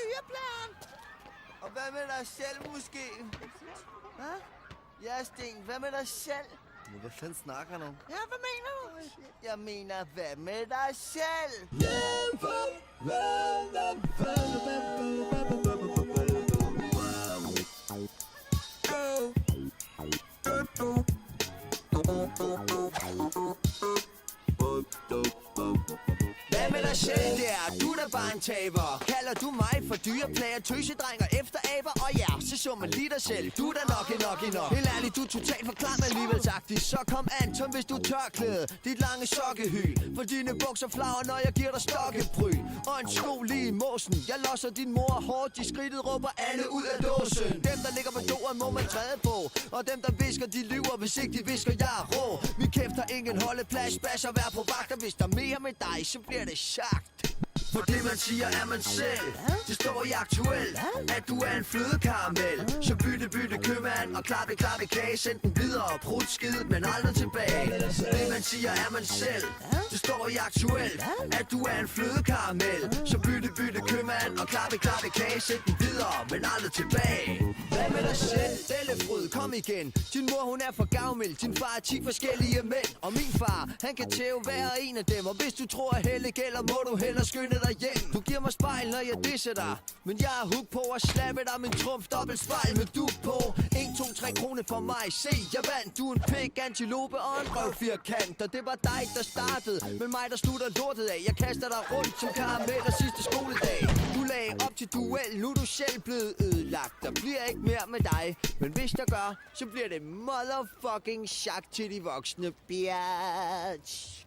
styreplan. Og hvad med dig selv måske? Hvad? Ja, Sten, hvad med dig selv? Hvad fanden snakker du om? Ja, hvad mener du? Jeg mener, hvad med dig selv? Hvad med dig selv der? Du er da bare en taber. Kalder du mig for dyreplager, tøsedreng og efteraber? Og ja, så så man lige dig selv. Du er da nok. Helt ærligt, du er totalt forklaret med alligevel sagtigt. Så kom Anton, hvis du er tørklæde. Dit lange sokkehy. For dine bukser flager, når jeg giver dig stokkepry. Og en sko lige i måsen. Jeg losser din mor hårdt. I skridtet råber alle ud af dåsen. Dem, der ligger på jorden, må man træde på. Og dem, der visker, de lyver. Hvis ikke de visker, jeg er rå. Min kæft har ingen holdeplads. Bash og vær på vagt. Og hvis der er mere med dig, så bliver det sagt. For det man siger er man selv. Det står i aktuelt, at du er en flødekaramel. Så bytte købmand og klappe kage. Send den videre og prut skidt, men aldrig tilbage. Det man siger er man selv. Det står i aktuelt, at du er en flødekaramel. Så bytte købmand og klappe kage. Send den videre, men aldrig tilbage. Hvad med dig selv? Dellefryd, kom igen. Din mor hun er for gavmild. Din far er 10 forskellige mænd. Og min far, han kan tæve hver en af dem. Og hvis du tror at helle gælder, må du hellere skynde dig hjem. Du giver mig spejl, når jeg disser dig. Men jeg er hook på at slappe dig min trumf dobbelt spejl med du på. 1, 2, 3 kroner for mig. Se, jeg vandt. Du er en pik, antilope og en røvfirkant. Og det var dig, der startede. Men mig, der slutter lortet af. Jeg kaster dig rundt som karameller sidste skoledag. Du lagde op til duel. Nu er du selv blevet ødelagt. Der bliver ikke mere med dig. Men hvis der gør, så bliver det motherfucking chak til de voksne, bitch.